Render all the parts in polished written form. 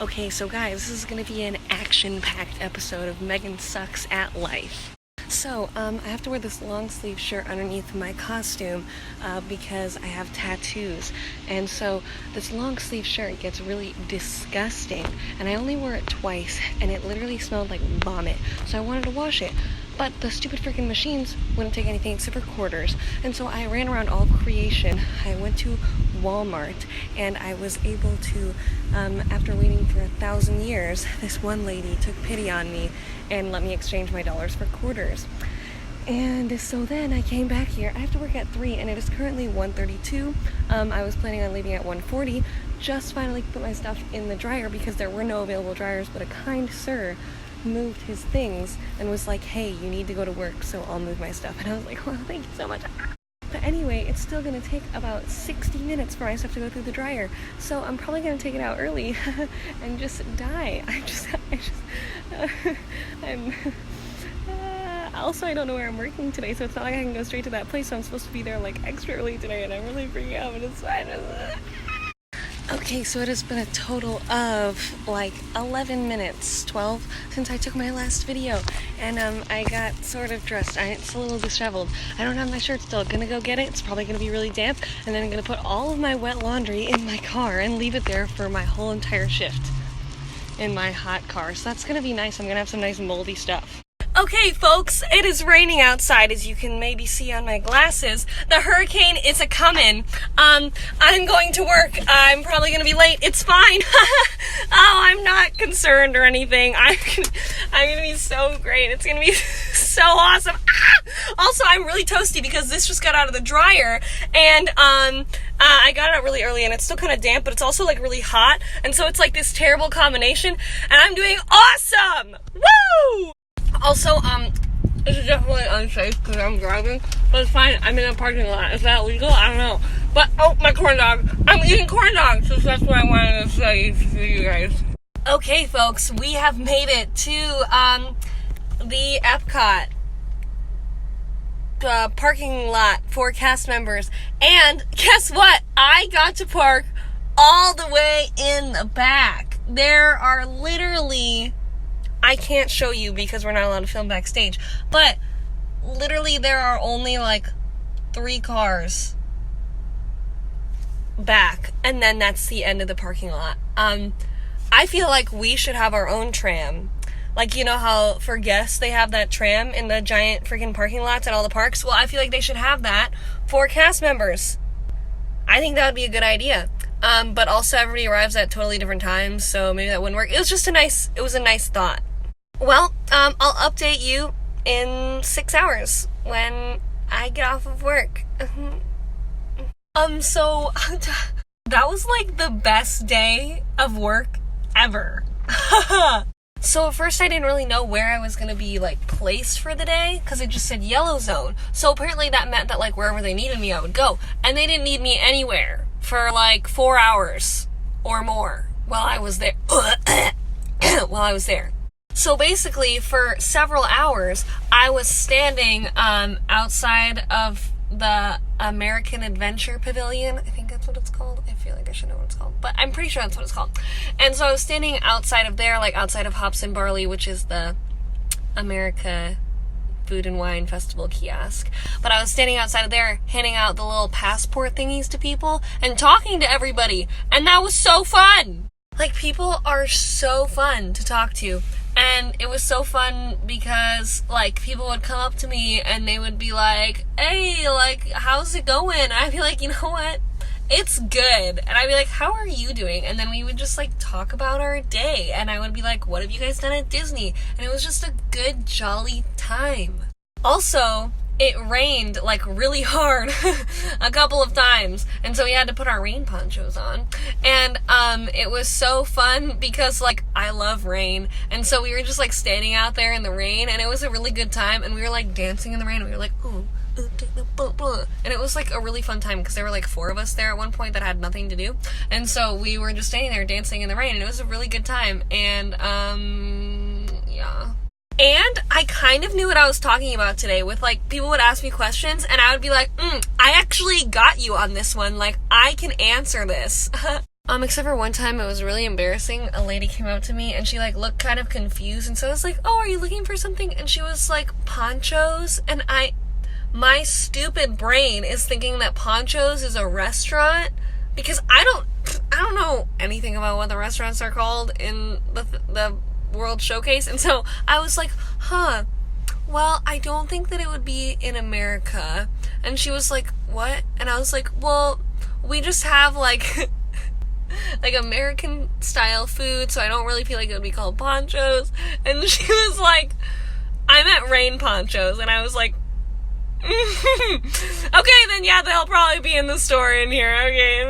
Okay, so guys, this is going to be an action-packed episode of Megan Sucks at Life. So, I have to wear this long-sleeve shirt underneath my costume because I have tattoos. And so, this long-sleeve shirt gets really disgusting. And I only wore it twice, and it literally smelled like vomit. So I wanted to wash it. But the stupid freaking machines wouldn't take anything except for quarters. And so I ran around all of creation. I went to Walmart, and I was able to, after waiting for 1,000 years, this one lady took pity on me and let me exchange my dollars for quarters. And so then I came back here. I have to work at 3, and it is currently 1:32. I was planning on leaving at 1:40. Just finally put my stuff in the dryer because there were no available dryers, but a kind sir moved his things and was like, hey, you need to go to work, so I'll move my stuff. And I was like, well, thank you so much. But anyway, it's still going to take about 60 minutes for my stuff to go through the dryer, so I'm probably going to take it out early and just die. Also, I don't know where I'm working today, so it's not like I can go straight to that place, so I'm supposed to be there like extra early today, and I'm really freaking out, but it's fine. Okay, so it has been a total of like 11 minutes, 12, since I took my last video, and I got sort of dressed. It's a little disheveled. I don't have my shirt still. Gonna go get it. It's probably gonna be really damp, and then I'm gonna put all of my wet laundry in my car and leave it there for my whole entire shift in my hot car. So that's gonna be nice. I'm gonna have some nice moldy stuff. Okay, folks, it is raining outside, as you can maybe see on my glasses. The hurricane is a-comin'. I'm going to work. I'm probably going to be late. It's fine. Oh, I'm not concerned or anything. I'm going to be so great. It's going to be so awesome. Also, I'm really toasty because this just got out of the dryer, and I got it out really early, and it's still kind of damp, but it's also like really hot, and so it's like this terrible combination, and I'm doing awesome! Woo! Also, this is definitely unsafe because I'm driving, but it's fine. I'm in a parking lot. Is that legal? I don't know. But, oh, my corn dog. I'm eating corn dogs, so that's what I wanted to say to you guys. Okay, folks, we have made it to, the Epcot parking lot for cast members. And guess what? I got to park all the way in the back. There are literally... I can't show you because we're not allowed to film backstage, but literally there are only like 3 cars back, and then that's the end of the parking lot. I feel like we should have our own tram. Like, you know how for guests they have that tram in the giant freaking parking lots at all the parks? Well, I feel like they should have that for cast members. I think that would be a good idea. But also everybody arrives at totally different times, so maybe that wouldn't work. It was a nice thought. Well, I'll update you in 6 hours when I get off of work. So that was like the best day of work ever. So at first I didn't really know where I was going to be like placed for the day because it just said yellow zone. So apparently that meant that like wherever they needed me I would go. And they didn't need me anywhere for like 4 hours or more while I was there. So basically, for several hours, I was standing outside of the American Adventure Pavilion. I think that's what it's called. I feel like I should know what it's called, but I'm pretty sure that's what it's called. And so I was standing outside of there, like outside of Hops and Barley, which is the America Food and Wine Festival kiosk. But I was standing outside of there, handing out the little passport thingies to people and talking to everybody. And that was so fun! Like, people are so fun to talk to. And it was so fun because, like, people would come up to me and they would be like, hey, like, how's it going? And I'd be like, you know what? It's good. And I'd be like, how are you doing? And then we would just, like, talk about our day. And I would be like, what have you guys done at Disney? And it was just a good, jolly time. Also, it rained, like, really hard a couple of times, and so we had to put our rain ponchos on, and it was so fun because, like, I love rain, and so we were just, like, standing out there in the rain, and it was a really good time, and we were, like, dancing in the rain, and we were like, ooh, and it was, like, a really fun time, because there were, like, 4 of us there at one point that had nothing to do, and so we were just standing there dancing in the rain, and it was a really good time, and, yeah. And I kind of knew what I was talking about today with, like, people would ask me questions, and I would be like, I actually got you on this one. Like, I can answer this. Except for one time, it was really embarrassing. A lady came up to me and she like looked kind of confused, and so I was like, "Oh, are you looking for something?" And she was like, "Ponchos," and my stupid brain is thinking that Ponchos is a restaurant because I don't know anything about what the restaurants are called in the World Showcase, and so I was like, "Huh. Well, I don't think that it would be in America." And she was like, "What?" And I was like, "Well, we just have like." Like American style food, so I don't really feel like it would be called ponchos. And she was like, "I meant rain ponchos," and I was like, "Okay, then yeah, they'll probably be in the store in here." Okay.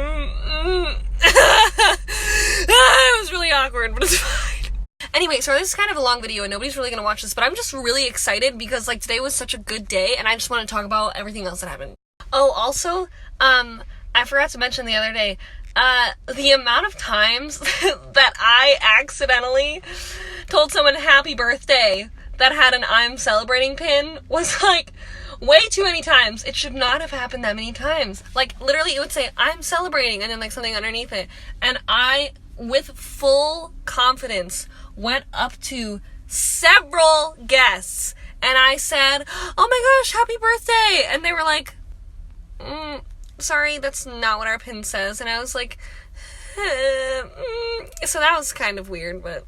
It was really awkward, but it's fine. Anyway, so this is kind of a long video and nobody's really gonna watch this, but I'm just really excited because like today was such a good day and I just want to talk about everything else that happened. Oh, also, I forgot to mention the other day, the amount of times that I accidentally told someone happy birthday that had an I'm celebrating pin was like way too many times. It should not have happened that many times. Like literally it would say I'm celebrating and then like something underneath it. And I, with full confidence, went up to several guests and I said, "Oh my gosh, happy birthday." And they were like, "Sorry, that's not what our pin says." And I was like, so that was kind of weird, but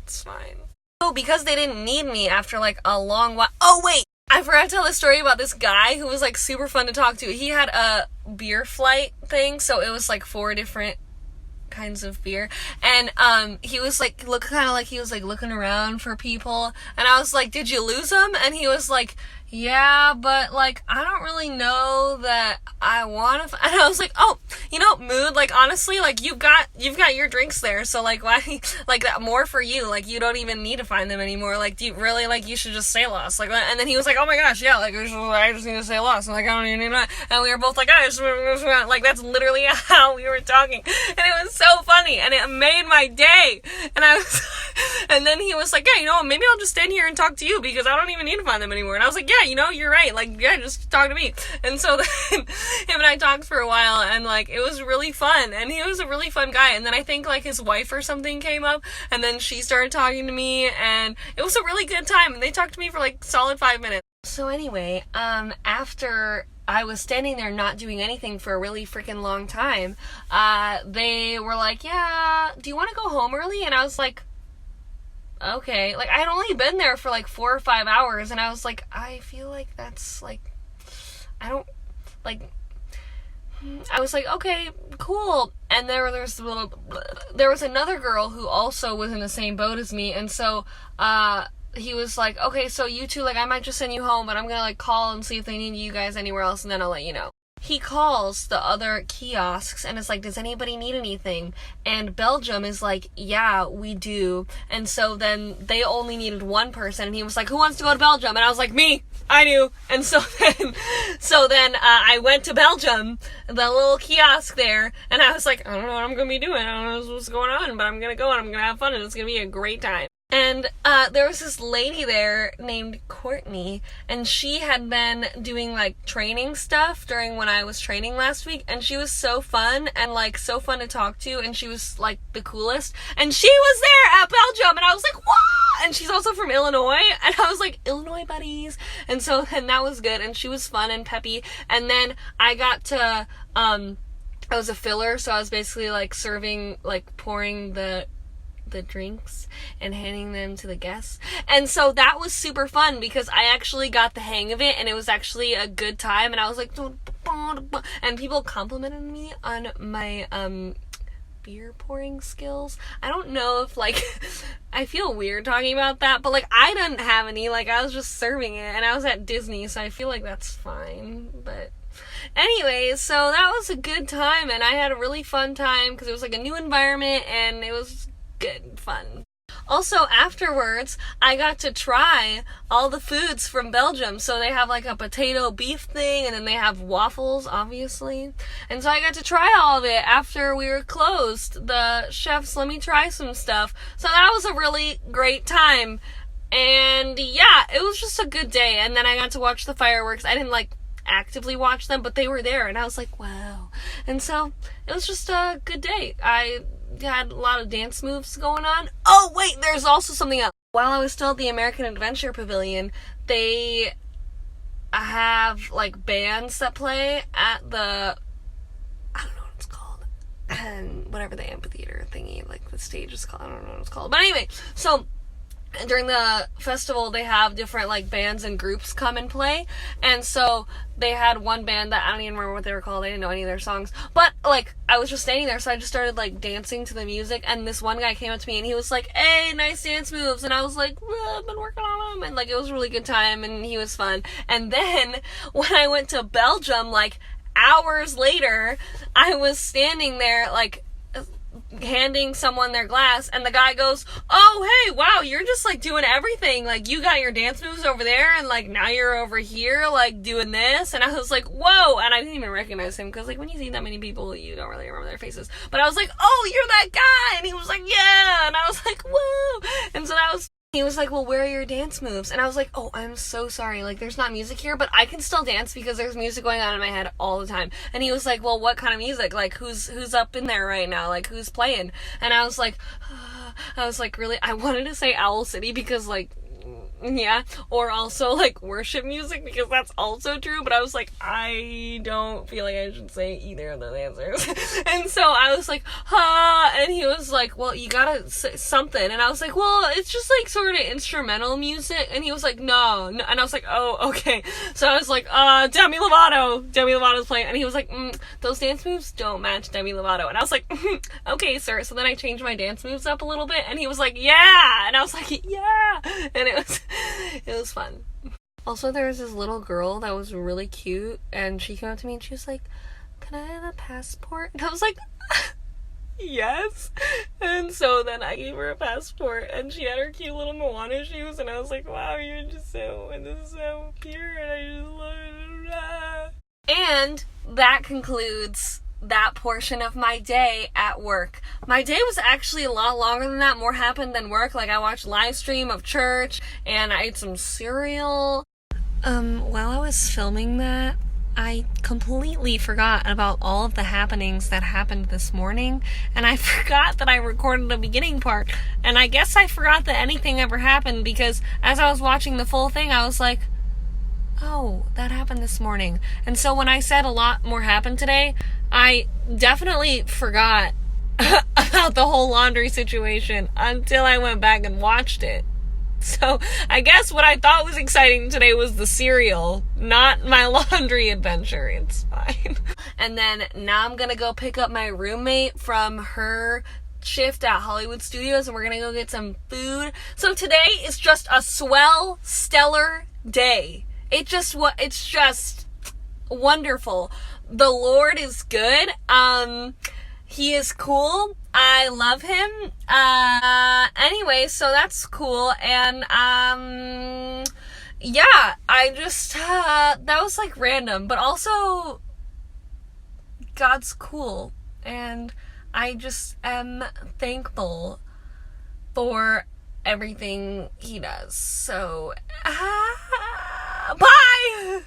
it's fine. Oh, because they didn't need me after like a long while. Oh wait, I forgot to tell the story about this guy who was like super fun to talk to. He had a beer flight thing, so it was like 4 different kinds of beer, and he was like he was like looking around for people, and I was like, "Did you lose them?" And he was like, "Yeah, but like I don't really know that I want to." And I was like, "Oh, you know, mood, like honestly, like you've got your drinks there, so like why, like that more for you, like you don't even need to find them anymore, like do you really, like you should just say lost." Like, and then he was like, "Oh my gosh, yeah, like I just need to say lost." And like, "I don't even need that." And we were both like, "I just," like that's literally how we were talking, and it was so funny and it made my day. And I was and then he was like, "Yeah, you know, maybe I'll just stand here and talk to you because I don't even need to find them anymore." And I was like, "Yeah, you know, you're right, like yeah, just talk to me." And so then him and I talked for a while and like it was really fun, and he was a really fun guy. And then I think like his wife or something came up and then she started talking to me and it was a really good time, and they talked to me for like solid 5 minutes. So anyway, after I was standing there not doing anything for a really freaking long time, they were like, "Yeah, do you want to go home early?" And I was like, "Okay." Like I had only been there for like 4 or 5 hours, and I was like, I feel like that's like, I don't like, I was like, "Okay, cool." And there was another girl who also was in the same boat as me, and so he was like, "Okay, so you two, like I might just send you home, but I'm gonna like call and see if they need you guys anywhere else, and then I'll let you know." He calls the other kiosks and is like, "Does anybody need anything?" And Belgium is like, "Yeah, we do." And so then they only needed one person, and he was like, "Who wants to go to Belgium?" And I was like, "Me, I do." And so then I went to Belgium, the little kiosk there, and I was like, "I don't know what I'm gonna be doing. I don't know what's going on, but I'm gonna go and I'm gonna have fun and it's gonna be a great time." And there was this lady there named Courtney, and she had been doing like training stuff during when I was training last week, and she was so fun and like so fun to talk to, and she was like the coolest, and she was there at Belgium, and I was like, "What?" And she's also from Illinois, and I was like, "Illinois buddies." And so and that was good, and she was fun and peppy. And then I got to I was a filler, so I was basically like serving, like pouring the drinks and handing them to the guests, and so that was super fun because I actually got the hang of it, and it was actually a good time, and I was like, and people complimented me on my beer pouring skills. I don't know if like I feel weird talking about that, but like I didn't have any, like I was just serving it, and I was at Disney, so I feel like that's fine. But anyway, so that was a good time, and I had a really fun time because it was like a new environment, and it was good fun. Also, afterwards, I got to try all the foods from Belgium. So they have like a potato beef thing, and then they have waffles, obviously. And so I got to try all of it after we were closed. The chefs let me try some stuff. So that was a really great time. And yeah, it was just a good day. And then I got to watch the fireworks. I didn't like actively watch them, but they were there, and I was like, wow. And so it was just a good day. I had a lot of dance moves going on. Oh wait, there's also something else. While I was still at the American Adventure Pavilion, they have like bands that play at the, I don't know what it's called, and whatever the amphitheater thingy, like the stage is called, I don't know what it's called, but anyway, so during the festival they have different like bands and groups come and play, and so they had one band that I don't even remember what they were called. I didn't know any of their songs, but like I was just standing there, so I just started like dancing to the music, and this one guy came up to me and he was like, hey, nice dance moves, and I was like, well, I've been working on them, and like it was a really good time and he was fun. And then when I went to Belgium, like hours later, I was standing there like handing someone their glass, and the guy goes, oh, hey, wow, you're just like doing everything, like you got your dance moves over there, and like now you're over here like doing this. And I was like, whoa. And I didn't even recognize him, because like when you see that many people you don't really remember their faces, but I was like, oh, you're that guy. And he was like, yeah. And I was like, whoa. And so he was like, well, where are your dance moves? And I was like, oh, I'm so sorry. Like, there's not music here, but I can still dance because there's music going on in my head all the time. And he was like, well, what kind of music? Like, who's up in there right now? Like, who's playing? And I was like, really? I wanted to say Owl City because, like, yeah, or also like worship music because that's also true, but I was like, I don't feel like I should say either of those answers. And so I was like, and he was like, well, you gotta say something. And I was like, well, it's just like sort of instrumental music. And he was like, no. And I was like, oh, okay. So I was like, Demi Lovato's playing. And he was like, those dance moves don't match Demi Lovato. And I was like, okay, sir. So then I changed my dance moves up a little bit, and he was like, yeah. And I was like, yeah. And it was fun. Also, there was this little girl that was really cute, and she came up to me and she was like, can I have a passport? And I was like, yes. And so then I gave her a passport, and she had her cute little Moana shoes, and I was like, wow, you're just this is so pure, and I just love it. And that concludes that portion of my day at work. My day was actually a lot longer than that. More happened than work. Like, I watched live stream of church, and I ate some cereal. While I was filming that, I completely forgot about all of the happenings that happened this morning, and I forgot that I recorded the beginning part, and I guess I forgot that anything ever happened, because as I was watching the full thing, I was like, oh, that happened this morning. And so when I said a lot more happened today, I definitely forgot about the whole laundry situation until I went back and watched it. So I guess what I thought was exciting today was the cereal, not my laundry adventure. It's fine. And then now I'm gonna go pick up my roommate from her shift at Hollywood Studios, and we're gonna go get some food. So today is just a swell, stellar day. It's just wonderful. The Lord is good. He is cool. I love him. Anyway, so that's cool. And, yeah, I just, that was like random, but also God's cool. And I just am thankful for everything he does. So, bye!